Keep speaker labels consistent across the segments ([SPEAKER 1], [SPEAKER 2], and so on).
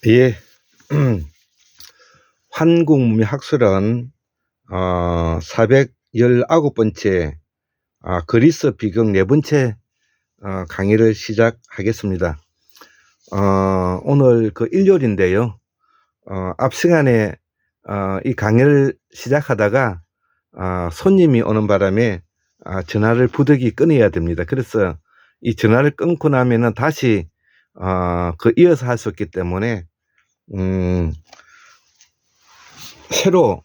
[SPEAKER 1] 예. 한국문명학술은 419번째 그리스 비극 4번째 강의를 시작하겠습니다. 오늘 그 일요일인데요. 앞 시간에 이 강의를 시작하다가 손님이 오는 바람에 전화를 부득이 끊어야 됩니다. 그래서 이 전화를 끊고 나면은 다시 이어서 할 수 없기 때문에 새로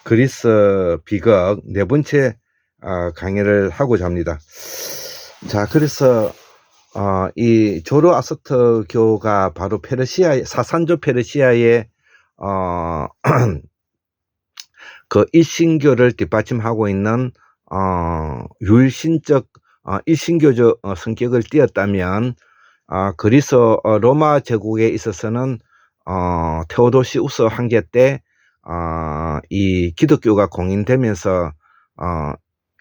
[SPEAKER 1] 그리스 비극 4번째 강의를 하고자 합니다. 자, 그래서 이 조로아스터교가 바로 페르시아 사산조 페르시아의 그 일신교를 뒷받침하고 있는 유일신적 일신교적 성격을 띠었다면 그리스 로마 제국에 있어서는 테오도시우스 황제 때 이 기독교가 공인되면서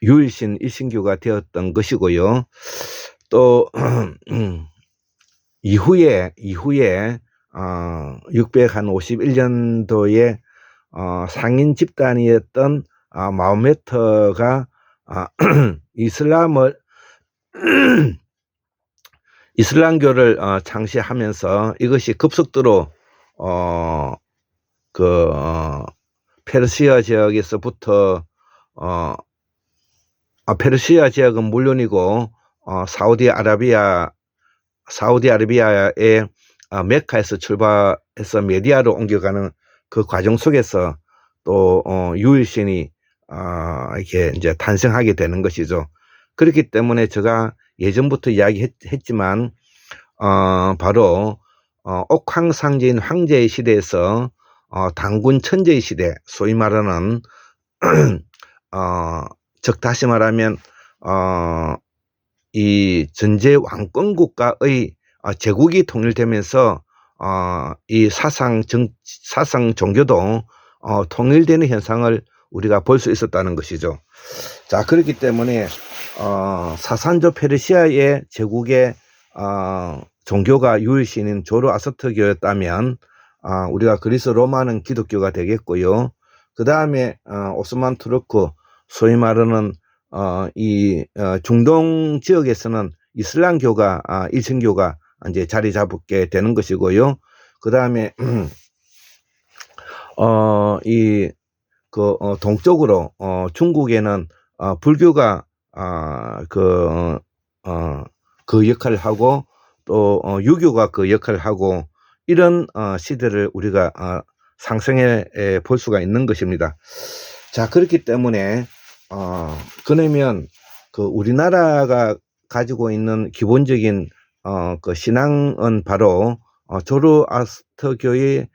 [SPEAKER 1] 유일신 일신교가 되었던 것이고요. 또 이후에 651년도에 상인 집단이었던 마호메트가 이슬람교를 창시하면서 이것이 급속도로 페르시아 지역에서부터 페르시아 지역은 물론이고 사우디아라비아의 메카에서 출발해서 메디아로 옮겨가는 그 과정 속에서 또 유일신이 이렇게 이제 탄생하게 되는 것이죠. 그렇기 때문에 제가 예전부터 이야기했지만 바로 옥황상제인 황제의 시대에서 단군 천제의 시대, 소위 말하는 즉 다시 말하면 이 전제 왕권 국가의 제국이 통일되면서 이 사상 종교도 통일되는 현상을 우리가 볼 수 있었다는 것이죠. 자, 그렇기 때문에 사산조 페르시아의 제국의 종교가 유일신인 조로아스터교였다면 우리가 그리스 로마는 기독교가 되겠고요. 그 다음에 오스만 투르크, 소위 말하는 이 중동 지역에서는 이슬람교가 일신교가 이제 자리 잡게 되는 것이고요. 그 다음에 동쪽으로 중국에는 불교가 그 역할을 하고 또 유교가 그 역할을 하고 이런 시대를 우리가 상상해 볼 수가 있는 것입니다. 자, 그렇기 때문에 그러면 그 우리나라가 가지고 있는 기본적인 그 신앙은 바로 조로아스터교의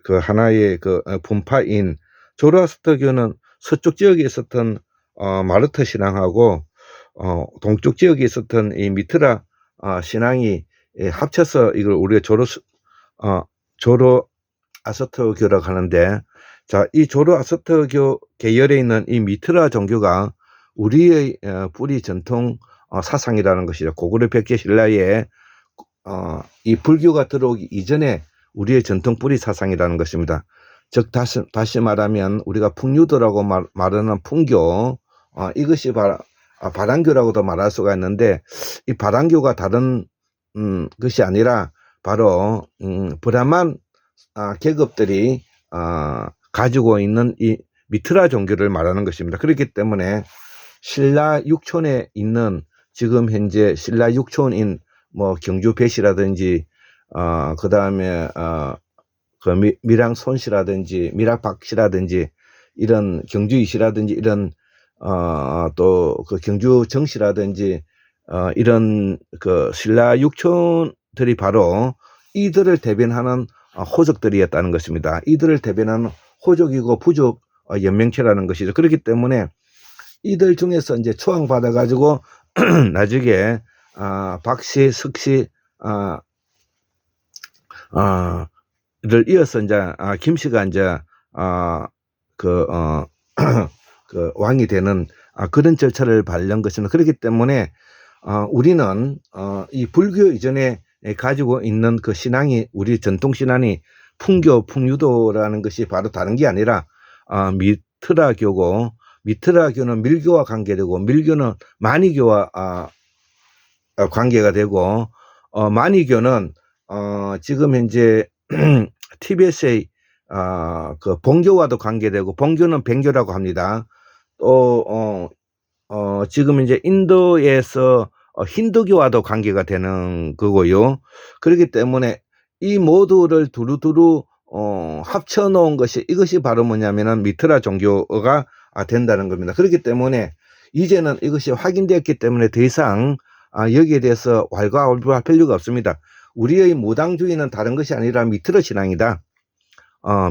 [SPEAKER 1] 그 하나의 그 분파인 조로아스터교는 서쪽 지역에 있었던 마르트 신앙하고 동쪽 지역에 있었던 이 미트라 신앙이 합쳐서 이걸 우리가 조로아스터교라고 하는데, 자, 이 조로아스터교 계열에 있는 이 미트라 종교가 우리의 뿌리 전통 사상이라는 것이죠. 고구려 백제 신라에 이 불교가 들어오기 이전에 우리의 전통 뿌리 사상이라는 것입니다. 즉 다시 말하면 우리가 풍류도라고 말하는 풍교, 이것이 바람교라고도 말할 수가 있는데, 이 바람교가 다른 것이 아니라 바로 브라만 계급들이 가지고 있는 이 미트라 종교를 말하는 것입니다. 그렇기 때문에 신라 육촌에 있는 지금 현재 신라 육촌인 뭐 경주 배씨라든지 그 다음에 그 밀양 손씨라든지 밀양 박씨라든지 이런 경주 이씨라든지 이런 또 그 경주 정씨라든지 이런 그 신라 육촌들이 바로 이들을 대변하는 호족들이었다는 것입니다. 이들을 대변하는 호족이고 부족 연명체라는 것이죠. 그렇기 때문에 이들 중에서 이제 초항받아 가지고 나중에 박씨, 석씨 를 이어서 이제 김씨가 이제 그 왕이 되는 그런 절차를 밟는 것입니다. 그렇기 때문에 우리는 이 불교 이전에 가지고 있는 그 신앙이 우리 전통 신앙이 풍교, 풍유도라는 것이 바로 다른 게 아니라 미트라교고, 미트라교는 밀교와 관계되고, 밀교는 마니교와 관계가 되고, 마니교는 지금 현재 TBS의 그 본교와도 관계되고, 본교는 뱅교라고 합니다. 또 지금 이제 인도에서 힌두교와도 관계가 되는 거고요. 그렇기 때문에 이 모두를 두루두루 합쳐 놓은 것이, 이것이 바로 뭐냐면은 미트라 종교가 된다는 겁니다. 그렇기 때문에 이제는 이것이 확인되었기 때문에 더 이상 여기에 대해서 왈가왈부할 필요가 없습니다. 우리의 무당주의는 다른 것이 아니라 미트라 신앙이다.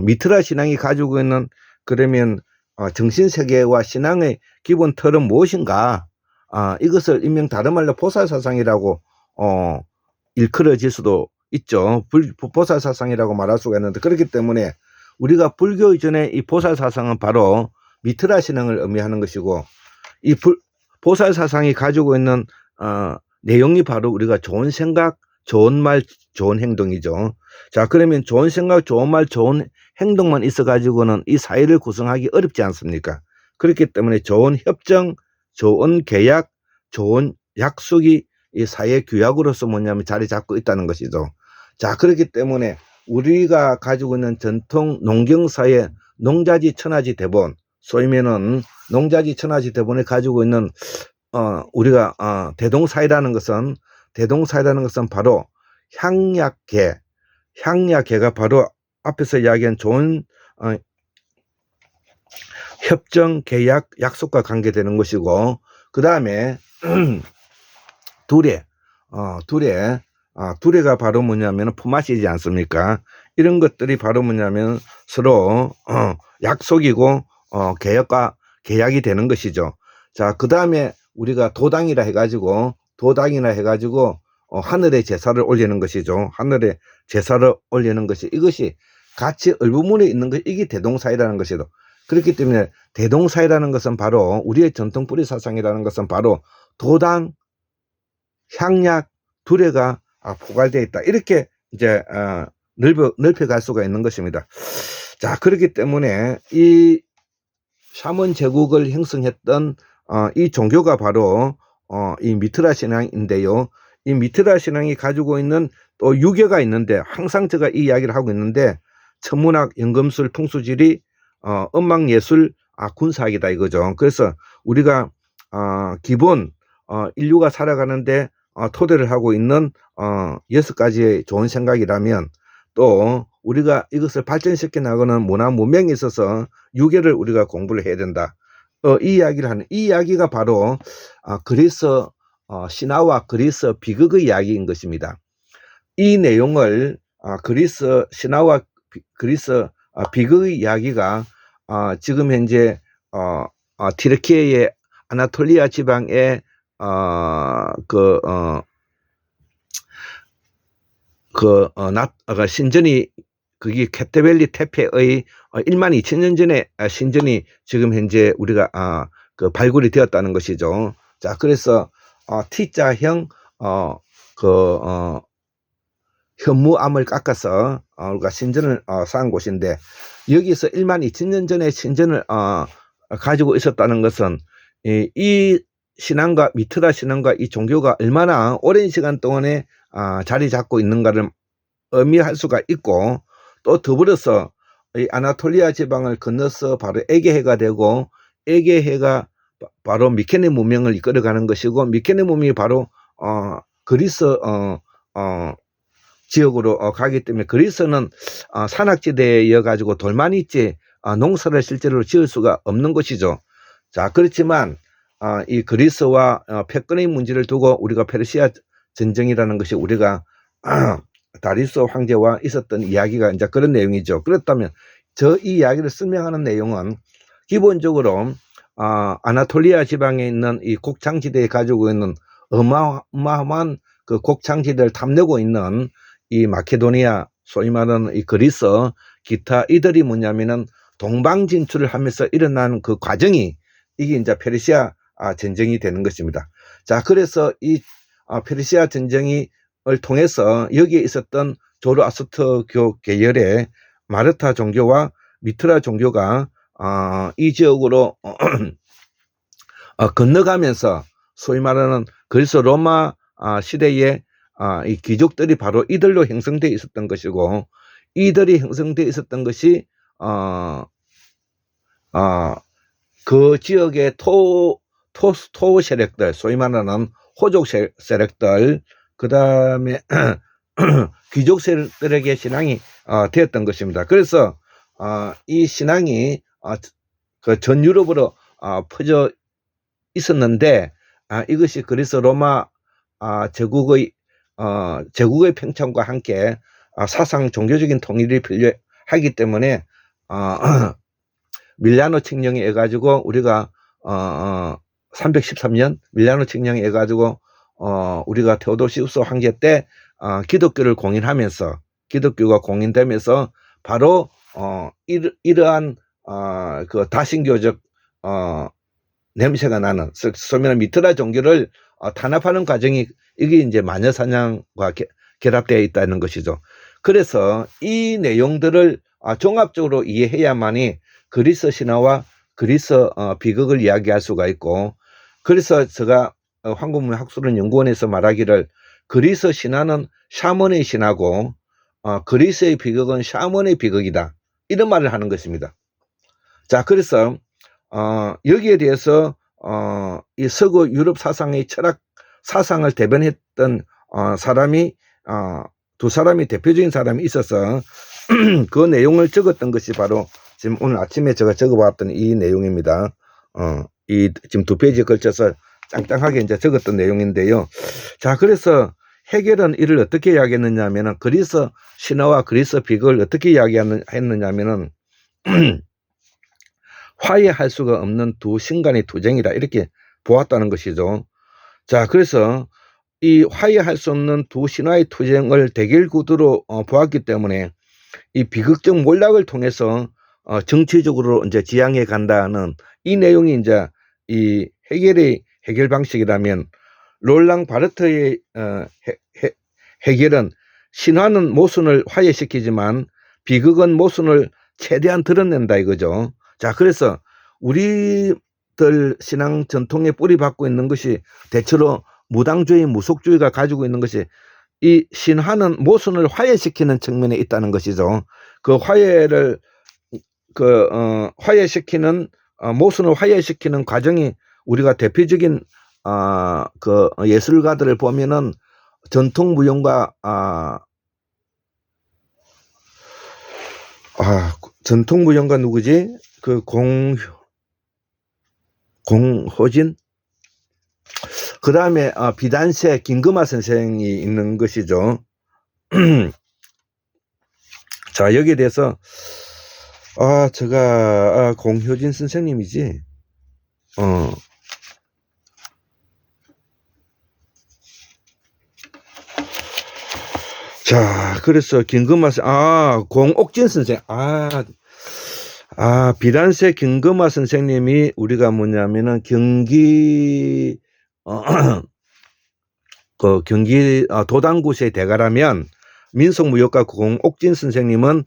[SPEAKER 1] 미트라 신앙이 가지고 있는, 그러면 정신세계와 신앙의 기본 틀은 무엇인가? 이것을 일명 다른 말로 보살사상이라고 일컬어질 수도 있죠. 보살사상이라고 말할 수가 있는데, 그렇기 때문에 우리가 불교 이전에 이 보살사상은 바로 미트라 신앙을 의미하는 것이고, 이 보살사상이 가지고 있는 내용이 바로 우리가 좋은 생각, 좋은 말, 좋은 행동이죠. 자, 그러면 좋은 생각, 좋은 말, 좋은 행동만 있어 가지고는 이 사회를 구성하기 어렵지 않습니까? 그렇기 때문에 좋은 협정, 좋은 계약, 좋은 약속이 이 사회 규약으로서 뭐냐면 자리 잡고 있다는 것이죠. 자, 그렇기 때문에 우리가 가지고 있는 전통 농경사회 농자지 천하지 대본, 소위면은 농자지 천하지 대본에 가지고 있는 우리가 대동사회라는 것은 바로 향약계가 바로 앞에서 이야기한 좋은 협정, 계약, 약속과 관계되는 것이고, 그 다음에 두레가 바로 뭐냐면 품앗이지 않습니까? 이런 것들이 바로 뭐냐면 서로 약속이고 계약이 되는 것이죠. 자, 그 다음에 우리가 도당이라 해가지고 하늘에 제사를 올리는 것이죠. 하늘에 제사를 올리는 것이, 이것이 같이 얼부문에 있는 것, 이게 대동사회라는 것이죠. 그렇기 때문에 대동사회라는 것은 바로 우리의 전통 뿌리 사상이라는 것은 바로 도당, 향약, 두레가 포괄되어 있다. 이렇게 이제 넓혀갈 수가 있는 것입니다. 자, 그렇기 때문에 이 샤먼 제국을 형성했던 이 종교가 바로 이 미트라 신앙인데요. 이 미트라 신앙이 가지고 있는 또 유교가 있는데, 항상 제가 이 이야기를 하고 있는데, 천문학, 연금술, 풍수지리, 음악예술, 군사학이다 이거죠. 그래서 우리가 기본 인류가 살아가는데 토대를 하고 있는 6가지의 좋은 생각이라면, 또 우리가 이것을 발전시켜 나가는 문화 문명에 있어서 유교를 우리가 공부를 해야 된다. 이 이야기가 바로 그리스 신화와 그리스 비극의 이야기인 것입니다. 이 내용을 그리스 신화와 그리스 비극의 이야기가 지금 현재 티르키예의 아나톨리아 지방의 신전이, 그게 캣테벨리 테페의 12,000년 전에 신전이 지금 현재 우리가 발굴이 되었다는 것이죠. 자, 그래서 T자형 현무암을 깎아서 우리가 신전을 쌓은 곳인데, 여기서 12,000년 전에 신전을 가지고 있었다는 것은 이 신앙과 미트라 신앙과 이 종교가 얼마나 오랜 시간 동안에 자리 잡고 있는가를 의미할 수가 있고, 또 더불어서 이 아나톨리아 지방을 건너서 바로 에게해가 되고, 에게해가 바로 미케네 문명을 이끌어가는 것이고, 미케네 문명이 바로 그리스 지역으로 가기 때문에, 그리스는 산악지대여 가지고 돌만 있지 농사를 실제로 지을 수가 없는 것이죠. 자, 그렇지만 이 그리스와 패권의 문제를 두고 우리가 페르시아 전쟁이라는 것이 우리가 다리우스 황제와 있었던 이야기가 이제 그런 내용이죠. 그렇다면 이 이야기를 설명하는 내용은 기본적으로 아나톨리아 지방에 있는 이 곡창지대에 가지고 있는 어마어마한 그 곡창지대를 탐내고 있는 이 마케도니아, 소위 말하는 이 그리스, 기타 이들이 뭐냐면은 동방 진출을 하면서 일어나는 그 과정이, 이게 이제 페르시아 전쟁이 되는 것입니다. 자, 그래서 이 페르시아 전쟁이 통해서 여기에 있었던 조르아스터교 계열의 마르타 종교와 미트라 종교가 이 지역으로 건너가면서 소위 말하는 그리스 로마 시대의 이 귀족들이 바로 이들로 형성되어 있었던 것이고, 이들이 형성되어 있었던 것이 그 지역의 토 세력들, 소위 말하는 호족 세력들, 그 다음에 귀족 세력들에게 신앙이 되었던 것입니다. 그래서 이 신앙이 그 전 유럽으로 퍼져 있었는데, 이것이 그리스 로마 제국의 팽창과 함께 사상 종교적인 통일이 필요하기 때문에 밀라노 칙령이 해가지고 우리가 313년 밀라노 칙령이 해가지고 우리가 테오도시우스 황제 때 기독교를 공인하면서, 기독교가 공인되면서 바로 이러한 그 다신교적 냄새가 나는, 소위 말하는 미트라 종교를 탄압하는 과정이, 이게 이제 마녀사냥과 결합되어 있다는 것이죠. 그래서 이 내용들을 종합적으로 이해해야만이 그리스 신화와 그리스 비극을 이야기할 수가 있고, 그래서 제가 한국문학술연구원에서 말하기를 그리스 신화는 샤먼의 신화고 그리스의 비극은 샤먼의 비극이다, 이런 말을 하는 것입니다. 자, 그래서 여기에 대해서 이 서구 유럽 사상의 철학 사상을 대변했던 사람이 두 사람이 대표적인 사람이 있어서 그 내용을 적었던 것이 바로 지금 오늘 아침에 제가 적어봤던 이 내용입니다. 이 지금 2페이지에 걸쳐서 짱짱하게 이제 적었던 내용인데요. 자, 그래서 해겔은 이를 어떻게 이야기했느냐 하면은, 그리스 신화와 그리스 비극을 어떻게 이야기했느냐 하면은 화해할 수가 없는 두 신간의 투쟁이다, 이렇게 보았다는 것이죠. 자, 그래서 이 화해할 수 없는 두 신화의 투쟁을 대결 구도로 보았기 때문에 이 비극적 몰락을 통해서 정치적으로 이제 지향해 간다는 이 내용이 이제 이 해겔의 해결 방식이라면, 롤랑 바르트의 해결은 신화는 모순을 화해시키지만 비극은 모순을 최대한 드러낸다 이거죠. 자, 그래서 우리들 신앙 전통에 뿌리 박고 있는 것이 대체로 무당주의, 무속주의가 가지고 있는 것이, 이 신화는 모순을 화해시키는 측면에 있다는 것이죠. 그 화해를 화해시키는 모순을 화해시키는 과정이, 우리가 대표적인 그 예술가들을 보면은 전통 무용가 전통 무용가 누구지? 그 공호진, 그 다음에 비단세 김금하 선생이 있는 것이죠. 자, 여기에 대해서 제가 공효진 선생님이지. 자, 그래서 김금하 공옥진 선생, 비단세 김금하 선생님이 우리가 뭐냐면은 경기 경기 도당구시의 대가라면, 민속무용가 공옥진 선생님은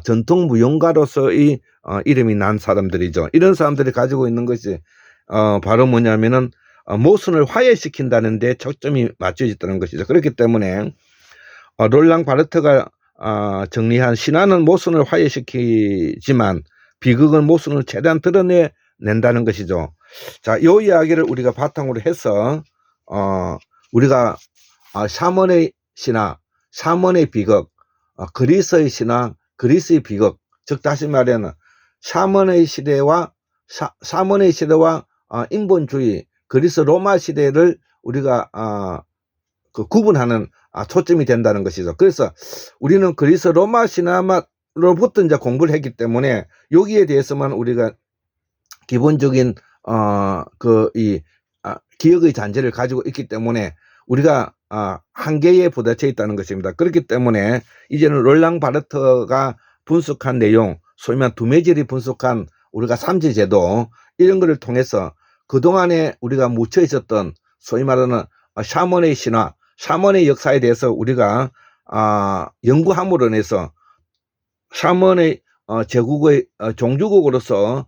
[SPEAKER 1] 전통 무용가로서의 이름이 난 사람들이죠. 이런 사람들이 가지고 있는 것이 바로 뭐냐면은 모순을 화해시킨다는 데 초점이 맞춰졌다는 것이죠. 그렇기 때문에 롤랑 바르트가 정리한 신화는 모순을 화해시키지만 비극은 모순을 최대한 드러낸다는 것이죠. 자, 이 이야기를 우리가 바탕으로 해서 우리가 샤먼의 신화, 샤먼의 비극, 그리스의 신화, 그리스의 비극, 즉 다시 말하면 샤먼의 시대와 인본주의, 그리스 로마 시대를 우리가 구분하는 초점이 된다는 것이죠. 그래서 우리는 그리스 로마 신화로부터 이제 공부를 했기 때문에 여기에 대해서만 우리가 기본적인 기억의 잔재를 가지고 있기 때문에 우리가 한계에 부딪혀 있다는 것입니다. 그렇기 때문에 이제는 롤랑 바르트가 분석한 내용, 소위 말하는 두메질이 분석한 우리가 삼지제도, 이런 것을 통해서 그동안에 우리가 묻혀 있었던 소위 말하는 샤먼의 신화, 샤먼의 역사에 대해서 우리가 연구함으로 인해서 샤먼의 제국의 종주국으로서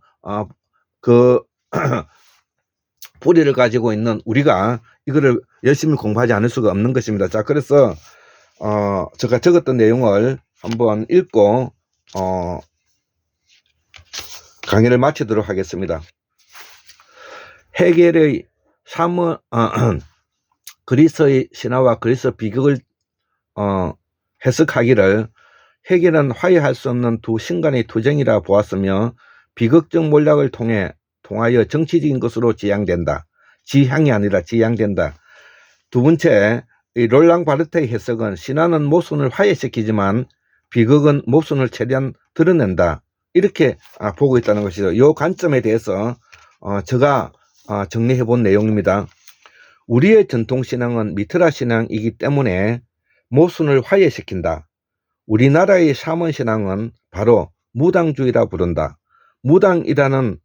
[SPEAKER 1] 그 뿌리를 가지고 있는 우리가 이거를 열심히 공부하지 않을 수가 없는 것입니다. 자, 그래서 제가 적었던 내용을 한번 읽고 강의를 마치도록 하겠습니다. 헤겔의 샤먼 그리스의 신화와 그리스 비극을 해석하기를 헤겔은 화해할 수 없는 두 신간의 투쟁이라 보았으며 비극적 몰락을 통하여 정치적인 것으로 지향된다. 지향이 아니라 지향된다. 두 번째, 이 롤랑 바르트의 해석은 신화는 모순을 화해시키지만 비극은 모순을 최대한 드러낸다. 이렇게 보고 있다는 것이죠. 이 관점에 대해서 제가 정리해 본 내용입니다. 우리의 전통신앙은 미트라 신앙이기 때문에 모순을 화해시킨다. 우리나라의 샤먼 신앙은 바로 무당주의라 부른다. 무당이라는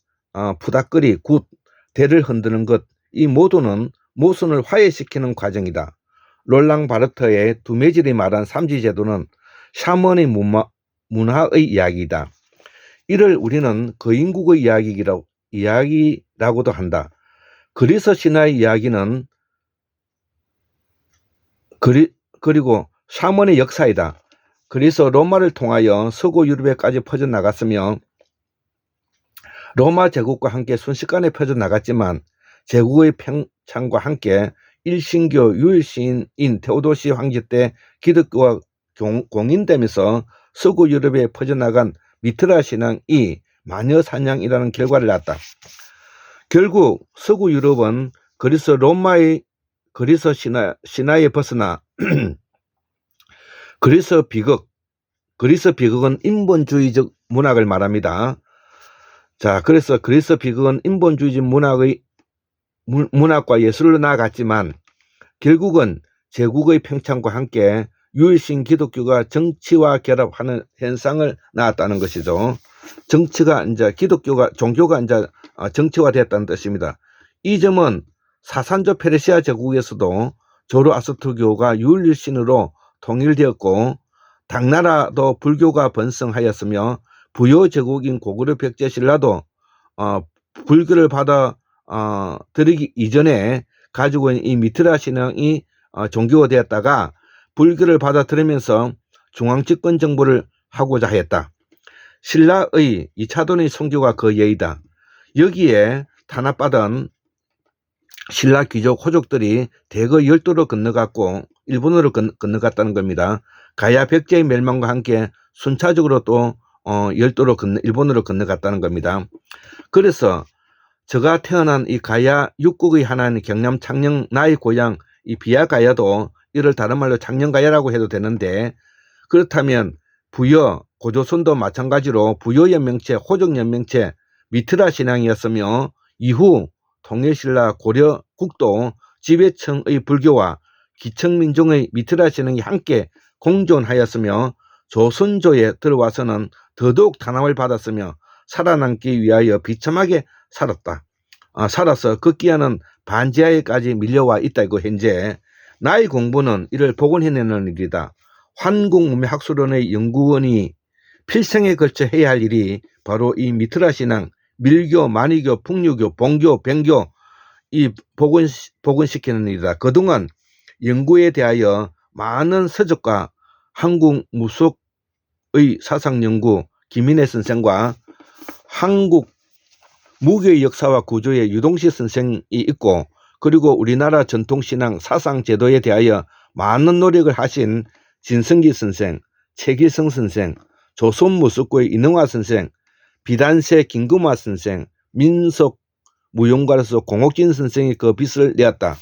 [SPEAKER 1] 푸닥거리, 굿, 대를 흔드는 것, 이 모두는 모순을 화해시키는 과정이다. 롤랑 바르트의 두메질이 말한 삼지제도는 샤먼의 문화의 이야기이다. 이를 우리는 거인국의 이야기라고도 한다. 그리스 신화의 이야기는 그리고 샤먼의 역사이다. 그리스 로마를 통하여 서구 유럽에까지 퍼져나갔으며 로마 제국과 함께 순식간에 퍼져나갔지만 제국의 팽창과 함께 일신교 유일신인 테오도시 황제 때 기독교가 공인되면서 서구 유럽에 퍼져나간 미트라 신앙이 마녀사냥이라는 결과를 낳았다. 결국 서구 유럽은 그리스 신화에 벗어나 그리스 비극은 인본주의적 문학을 말합니다. 자, 그래서 그리스 비극은 인본주의적 문학과 예술로 나아갔지만 결국은 제국의 팽창과 함께 유일신 기독교가 정치와 결합하는 현상을 낳았다는 것이죠. 종교가 이제 정치화되었다는 뜻입니다. 이 점은 사산조 페르시아 제국에서도 조로아스트르교가 유일신으로 통일되었고 당나라도 불교가 번성하였으며 부여 제국인 고구려 백제 신라도 불교를 받아 들이기 이전에 가지고 있는 이 미트라 신앙이 종교화되었다가 불교를 받아들이면서 중앙집권 정부를 하고자 하였다. 신라의 2차돈의 선교가 그 예이다. 여기에 탄압받은 신라 귀족 호족들이 대거 열도로 건너갔고 일본으로 건너갔다는 겁니다. 가야 백제의 멸망과 함께 순차적으로 또 일본으로 건너갔다는 겁니다. 그래서 제가 태어난 이 가야 육국의 하나인 경남 창녕 나의 고향 이 비야가야도 이를 다른 말로 창녕가야라고 해도 되는데, 그렇다면 부여 고조선도 마찬가지로 부여 연명체 호족 연명체 미트라 신앙이었으며 이후 통일신라 고려 국도 지배층의 불교와 기층민중의 미트라 신앙이 함께 공존하였으며 조선조에 들어와서는 더더욱 탄압을 받았으며 살아남기 위하여 비참하게 살아서 극기야는 반지하에까지 밀려와 있다고 현재 나의 공부는 이를 복원해내는 일이다. 한국문명학술원의 연구원이 필생에 걸쳐 해야 할 일이 바로 이 미트라 신앙, 밀교, 만이교, 풍류교, 봉교, 변교 이 복원시키는 일이다. 그동안 연구에 대하여 많은 서적과 한국 무속의 사상연구 김인혜 선생과 한국 무교의 역사와 구조의 유동식 선생이 있고, 그리고 우리나라 전통신앙 사상제도에 대하여 많은 노력을 하신 진성기 선생, 최기성 선생, 조선무속고의 이능화 선생, 비단세 김금화 선생, 민속 무용가로서 공옥진 선생이 그 빛을 내었다.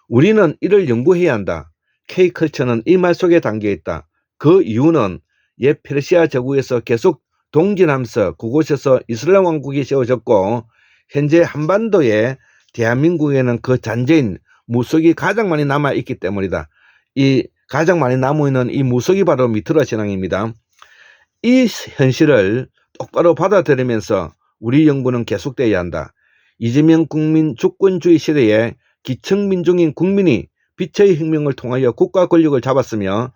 [SPEAKER 1] 우리는 이를 연구해야 한다. K컬처는 이 말 속에 담겨있다. 그 이유는 옛 페르시아 제국에서 계속 동진하면서 그곳에서 이슬람 왕국이 세워졌고 현재 한반도에 대한민국에는 그 잔재인 무속이 가장 많이 남아있기 때문이다. 이 가장 많이 남아있는 이 무속이 바로 미트라 신앙입니다. 이 현실을 똑바로 받아들이면서 우리 연구는 계속되어야 한다. 이재명 국민 주권주의 시대에 기층민중인 국민이 빛의 혁명을 통하여 국가 권력을 잡았으며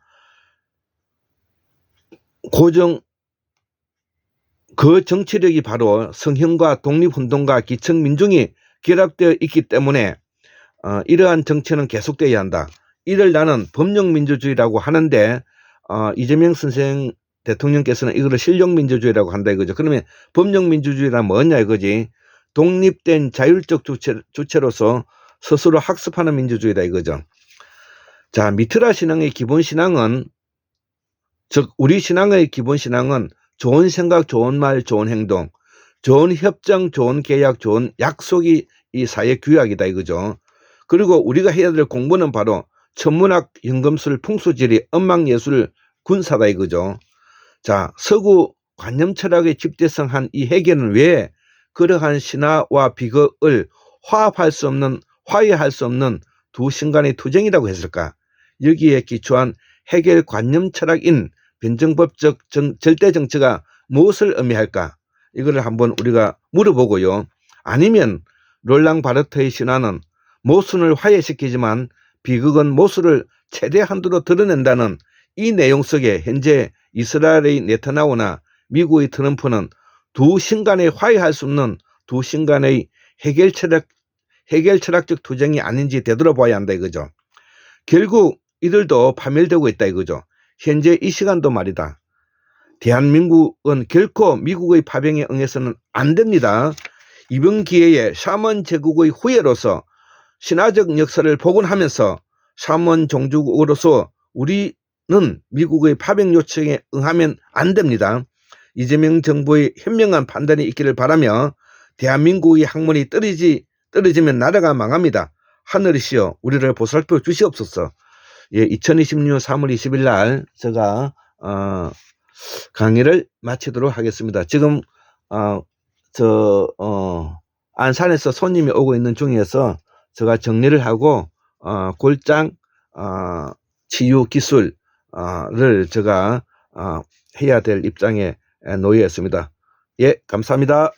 [SPEAKER 1] 그 정치력이 바로 성현과 독립운동가 기층 민중이 결합되어 있기 때문에 이러한 정치는 계속되어야 한다. 이를 나는 법령민주주의라고 하는데 이재명 선생 대통령께서는 이거를 실용민주주의라고 한다 이거죠. 그러면 법령민주주의란 뭐냐 이거지. 독립된 자율적 주체로서 스스로 학습하는 민주주의다 이거죠. 자, 미트라 신앙의 기본 신앙은, 즉 우리 신앙의 기본 신앙은 좋은 생각, 좋은 말, 좋은 행동, 좋은 협정, 좋은 계약, 좋은 약속이 이 사회 규약이다 이거죠. 그리고 우리가 해야 될 공부는 바로 천문학, 연금술, 풍수지리, 음악예술, 군사다 이거죠. 자, 서구 관념 철학의 집대성한 이 해결은 왜 그러한 신화와 비극을 화해할 수 없는 두 신간의 투쟁이라고 했을까? 여기에 기초한 해결 관념 철학인 변정법적 절대 정치가 무엇을 의미할까? 이거를 한번 우리가 물어보고요. 아니면 롤랑 바르트의 신화는 모순을 화해시키지만 비극은 모순을 최대 한도로 드러낸다는 이 내용 속에 현재 이스라엘의 네타냐후나 미국의 트럼프는 두 신간에 화해할 수 없는 두 신간의 해결 철학적 투쟁이 아닌지 되돌아봐야 한다 이거죠. 결국 이들도 파멸되고 있다 이거죠. 현재 이 시간도 말이다. 대한민국은 결코 미국의 파병에 응해서는 안 됩니다. 이번 기회에 샤먼 제국의 후예로서 신화적 역사를 복원하면서 샤먼 종주국으로서 우리는 미국의 파병 요청에 응하면 안 됩니다. 이재명 정부의 현명한 판단이 있기를 바라며 대한민국의 학문이 떨어지면 나라가 망합니다. 하늘이시여 우리를 보살펴 주시옵소서. 예, 2026년 3월 20일 날 제가 강의를 마치도록 하겠습니다. 지금 안산에서 손님이 오고 있는 중에서 제가 정리를 하고 골장 치유 기술을 제가 해야 될 입장에 놓여 있습니다. 예, 감사합니다.